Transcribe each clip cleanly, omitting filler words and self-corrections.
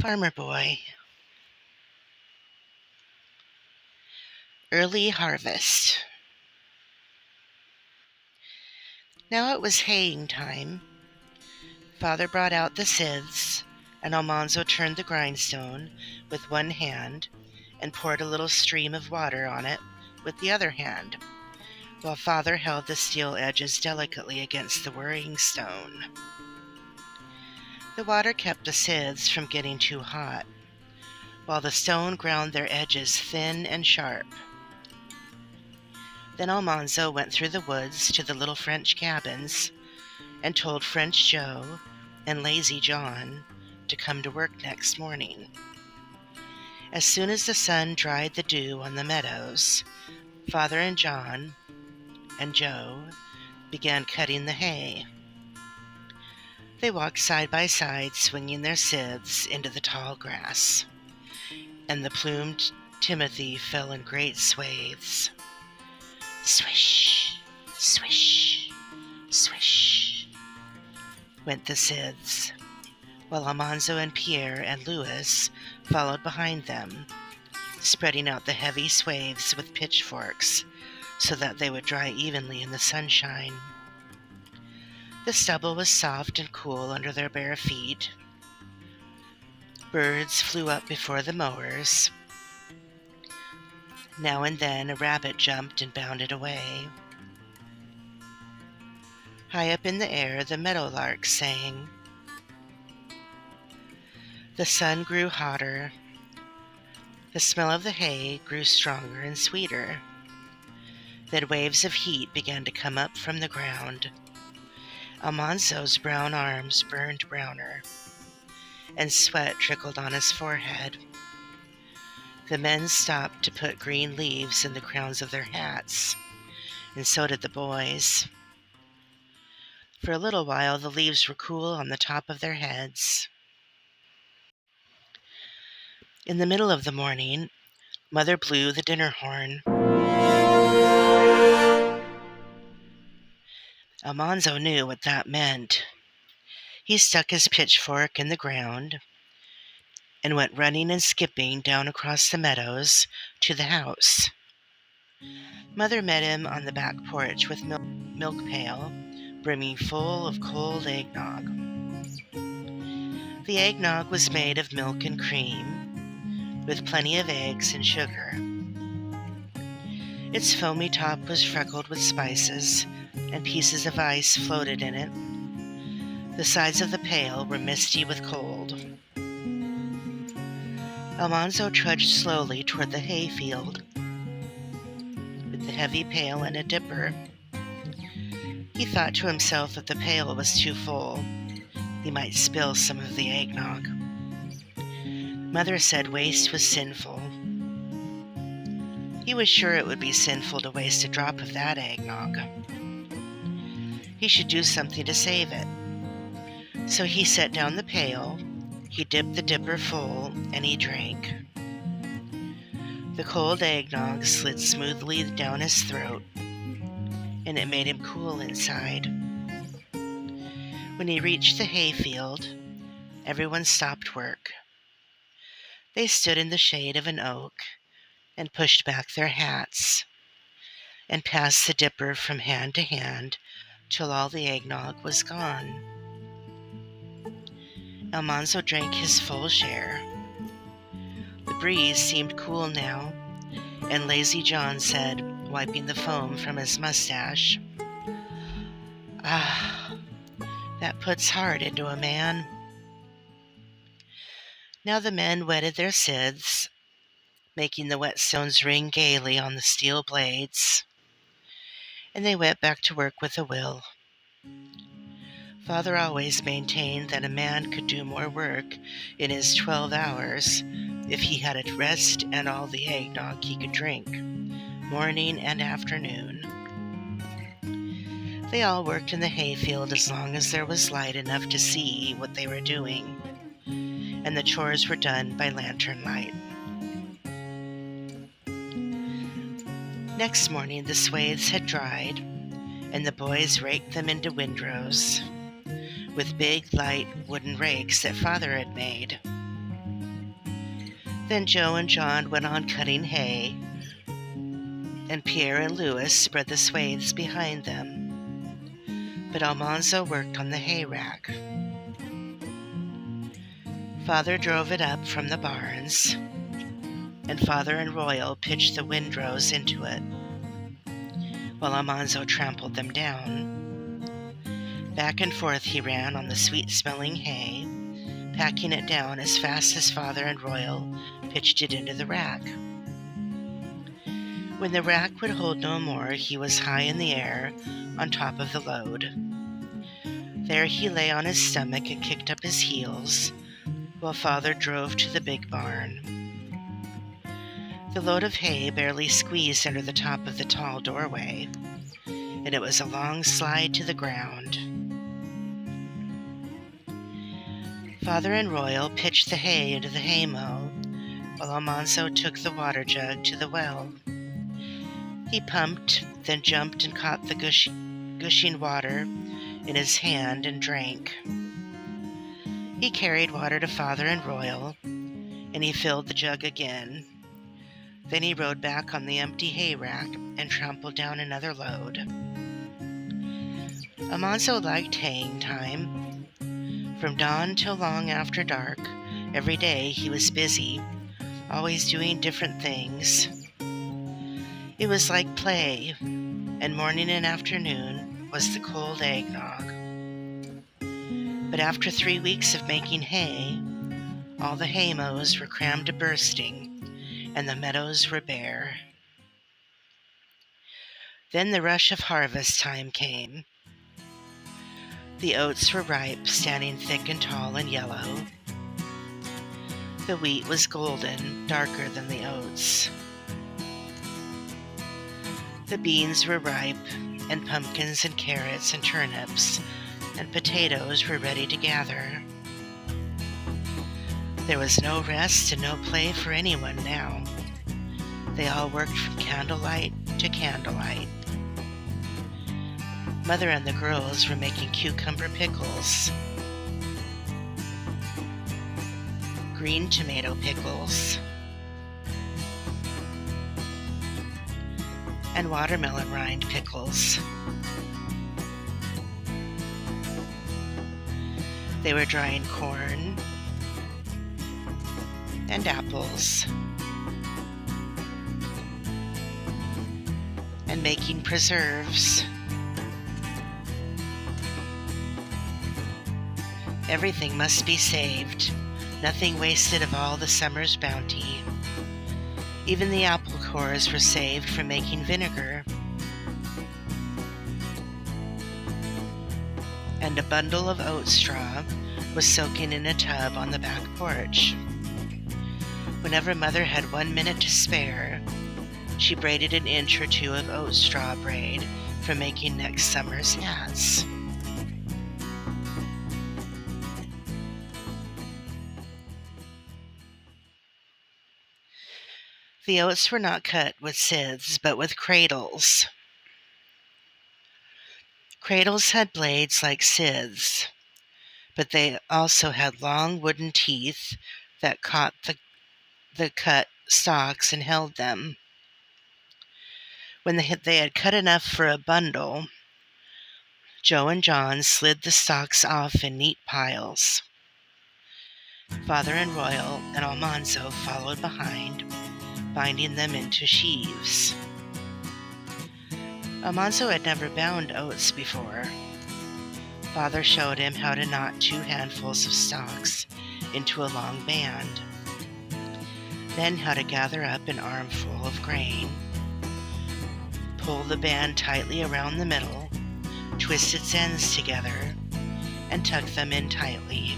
Farmer Boy. Early harvest. Now it was haying time. Father brought out the scythes, and Almanzo turned the grindstone with one hand and poured a little stream of water on it with the other hand, while Father held the steel edges delicately against the whirring stone. The water kept the scythes from getting too hot, while the stone ground their edges thin and sharp. Then Almanzo went through the woods to the little French cabins and told French Joe and Lazy John to come to work next morning. As soon as the sun dried the dew on the meadows, Father and John and Joe began cutting the hay. They walked side by side, swinging their scythes into the tall grass, and the plumed timothy fell in great swathes. Swish, swish, swish, went the scythes, while Almanzo and Pierre and Louis followed behind them, spreading out the heavy swathes with pitchforks so that they would dry evenly in the sunshine. The stubble was soft and cool under their bare feet. Birds flew up before the mowers. Now and then a rabbit jumped and bounded away. High up in the air the meadowlark sang. The sun grew hotter. The smell of the hay grew stronger and sweeter. Then waves of heat began to come up from the ground. Almanzo's brown arms burned browner, and sweat trickled on his forehead. The men stopped to put green leaves in the crowns of their hats, and so did the boys. For a little while the leaves were cool on the top of their heads. In the middle of the morning, Mother blew the dinner horn. Almanzo knew what that meant. He stuck his pitchfork in the ground and went running and skipping down across the meadows to the house. Mother met him on the back porch with milk pail brimming full of cold eggnog. The eggnog was made of milk and cream, with plenty of eggs and sugar. Its foamy top was freckled with spices, and pieces of ice floated in it. The sides of the pail were misty with cold. Almanzo trudged slowly toward the hayfield, with the heavy pail and a dipper. He thought to himself that the pail was too full. He might spill some of the eggnog. Mother said waste was sinful. He was sure it would be sinful to waste a drop of that eggnog. He should do something to save it. So he set down the pail, he dipped the dipper full, and he drank. The cold eggnog slid smoothly down his throat, and it made him cool inside. When he reached the hayfield, everyone stopped work. They stood in the shade of an oak and pushed back their hats and passed the dipper from hand to hand till all the eggnog was gone. Almanzo drank his full share. The breeze seemed cool now, and Lazy John said, wiping the foam from his mustache, "Ah, that puts heart into a man." Now the men wetted their scythes, making the whetstones ring gaily on the steel blades, and they went back to work with a will. Father always maintained that a man could do more work in his 12 hours if he had a rest and all the eggnog he could drink, morning and afternoon. They all worked in the hayfield as long as there was light enough to see what they were doing, and the chores were done by lantern light. Next morning the swathes had dried, and the boys raked them into windrows. with big, light wooden rakes that Father had made. Then Joe and John went on cutting hay, and Pierre and Louis spread the swathes behind them. But Almanzo worked on the hay rack. Father drove it up from the barns, and Father and Royal pitched the windrows into it, while Almanzo trampled them down. Back and forth he ran on the sweet-smelling hay, packing it down as fast as Father and Royal pitched it into the rack. When the rack would hold no more, he was high in the air on top of the load. There he lay on his stomach and kicked up his heels, while Father drove to the big barn. The load of hay barely squeezed under the top of the tall doorway, and it was a long slide to the ground. Father and Royal pitched the hay into the haymow, while Almanzo took the water jug to the well. He pumped, then jumped and caught the gushing water in his hand and drank. He carried water to Father and Royal, and he filled the jug again. Then he rode back on the empty hay rack and trampled down another load. Almanzo liked haying time. From dawn till long after dark, every day he was busy, always doing different things. It was like play, and morning and afternoon was the cold eggnog. But after 3 weeks of making hay, all the haymows were crammed to bursting, and the meadows were bare. Then the rush of harvest time came. The oats were ripe, standing thick and tall and yellow. The wheat was golden, darker than the oats. The beans were ripe, and pumpkins and carrots and turnips and potatoes were ready to gather. There was no rest and no play for anyone now. They all worked from candlelight to candlelight. Mother and the girls were making cucumber pickles, green tomato pickles, and watermelon rind pickles. They were drying corn and apples and making preserves. Everything must be saved, nothing wasted of all the summer's bounty. Even the apple cores were saved for making vinegar. And a bundle of oat straw was soaking in a tub on the back porch. Whenever Mother had 1 minute to spare, she braided an inch or two of oat straw braid for making next summer's hats. The oats were not cut with scythes, but with cradles. Cradles had blades like scythes, but they also had long wooden teeth that caught the cut stalks and held them. When they had cut enough for a bundle, Joe and John slid the stalks off in neat piles. Father and Royal and Almanzo followed behind, binding them into sheaves. Almanzo had never bound oats before. Father showed him how to knot 2 handfuls of stalks into a long band, then how to gather up an armful of grain, pull the band tightly around the middle, twist its ends together, and tuck them in tightly.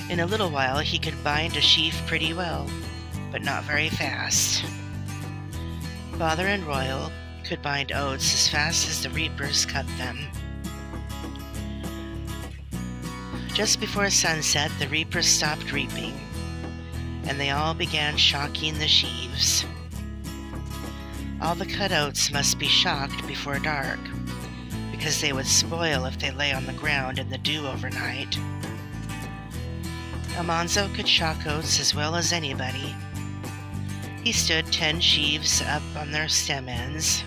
In a little while he could bind a sheaf pretty well, but not very fast. Father and Royal could bind oats as fast as the reapers cut them. Just before sunset, the reapers stopped reaping, and they all began shocking the sheaves. All the cut oats must be shocked before dark, because they would spoil if they lay on the ground in the dew overnight. Almanzo could shock oats as well as anybody. He stood 10 sheaves up on their stem ends,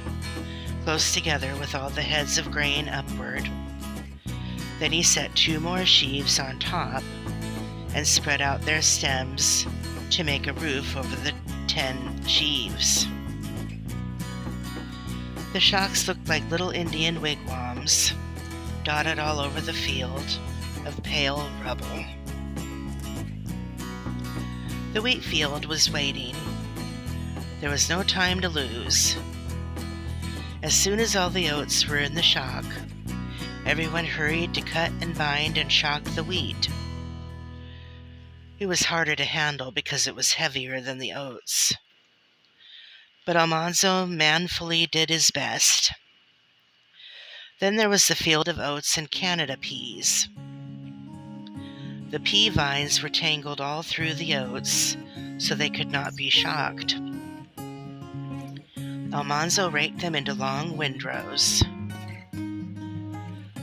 close together with all the heads of grain upward. Then he set 2 more sheaves on top and spread out their stems to make a roof over the 10 sheaves. The shocks looked like little Indian wigwams, dotted all over the field of pale rubble. The wheat field was waiting. There was no time to lose. As soon as all the oats were in the shock, everyone hurried to cut and bind and shock the wheat. It was harder to handle because it was heavier than the oats. But Almanzo manfully did his best. Then there was the field of oats and Canada peas. The pea vines were tangled all through the oats, so they could not be shocked. Almanzo raked them into long windrows.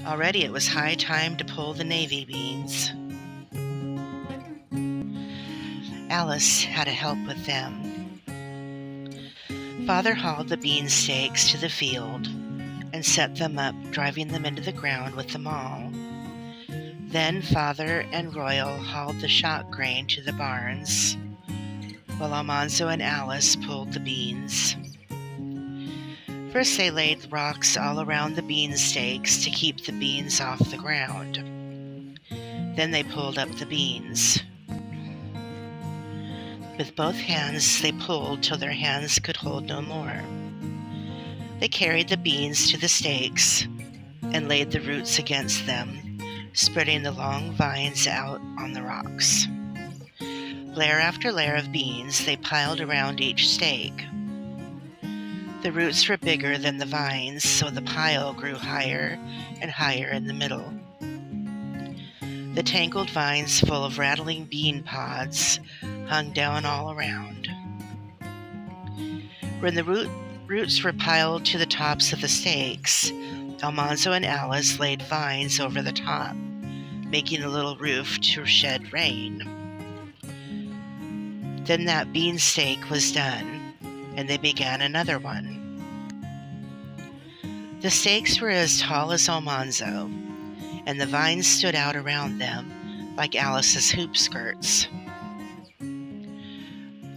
Already it was high time to pull the navy beans. Alice had to help with them. Father hauled the bean stakes to the field and set them up, driving them into the ground with the maul. Then Father and Royal hauled the shock grain to the barns, while Almanzo and Alice pulled the beans. First they laid rocks all around the bean stakes to keep the beans off the ground. Then they pulled up the beans. With both hands they pulled till their hands could hold no more. They carried the beans to the stakes and laid the roots against them, spreading the long vines out on the rocks. Layer after layer of beans they piled around each stake. The roots were bigger than the vines, so the pile grew higher and higher in the middle. The tangled vines full of rattling bean pods hung down all around. When the roots were piled to the tops of the stakes, Almanzo and Alice laid vines over the top, making a little roof to shed rain. Then that bean stake was done, and they began another one. The stakes were as tall as Almanzo, and the vines stood out around them like Alice's hoop skirts.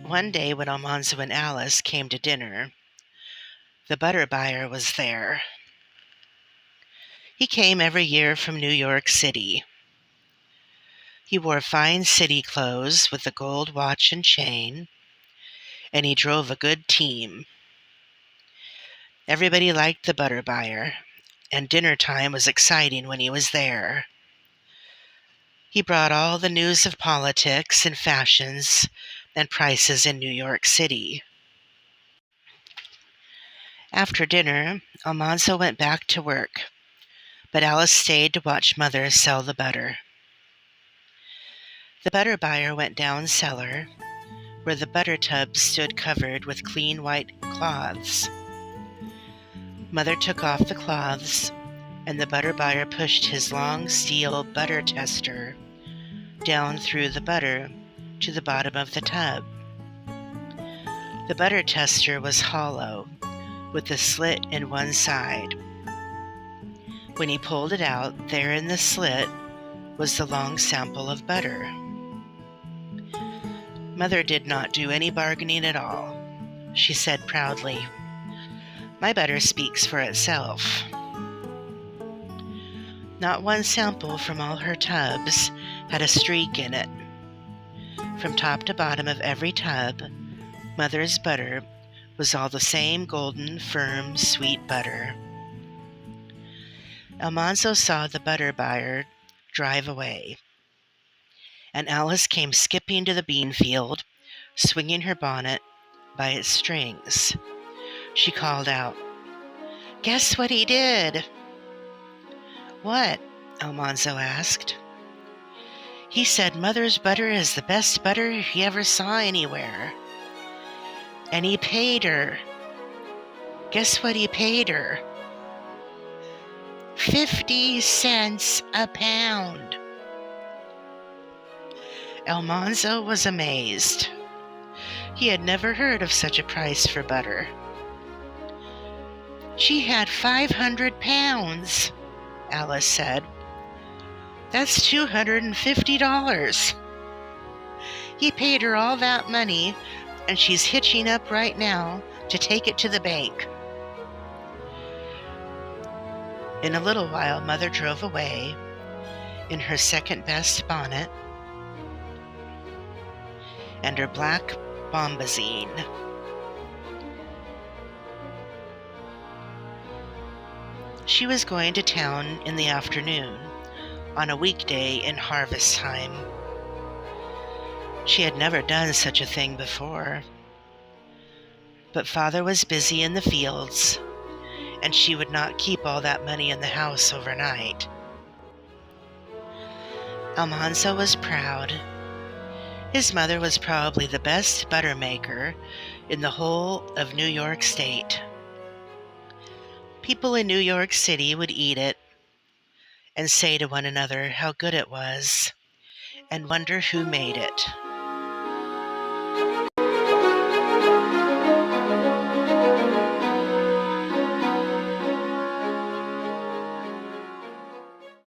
One day when Almanzo and Alice came to dinner, the butter buyer was there. He came every year from New York City. He wore fine city clothes with a gold watch and chain, and he drove a good team. Everybody liked the butter buyer, and dinner time was exciting when he was there. He brought all the news of politics and fashions and prices in New York City. After dinner, Almanzo went back to work, but Alice stayed to watch Mother sell the butter. The butter buyer went down cellar, where the butter tubs stood covered with clean white cloths. Mother took off the cloths, and the butter buyer pushed his long steel butter tester down through the butter to the bottom of the tub. The butter tester was hollow, with a slit in one side. When he pulled it out, there in the slit was the long sample of butter. Mother did not do any bargaining at all. She said proudly, "My butter speaks for itself." Not one sample from all her tubs had a streak in it. From top to bottom of every tub, Mother's butter was all the same golden, firm, sweet butter. Almanzo saw the butter buyer drive away, and Alice came skipping to the bean field, swinging her bonnet by its strings. She called out, "Guess what he did?" "What?" Almanzo asked. "He said Mother's butter is the best butter he ever saw anywhere. And he paid her. Guess what he paid her?" 50 cents a pound. Almanzo was amazed. He had never heard of such a price for butter. She had 500 pounds, Alice said. That's $250. He paid her all that money, and she's hitching up right now to take it to the bank. In a little while, Mother drove away in her second-best bonnet and her black bombazine. She was going to town in the afternoon, on a weekday in harvest time. She had never done such a thing before. But Father was busy in the fields, and she would not keep all that money in the house overnight. Almanzo was proud. His mother was probably the best butter maker in the whole of New York State. People in New York City would eat it and say to one another how good it was, and wonder who made it.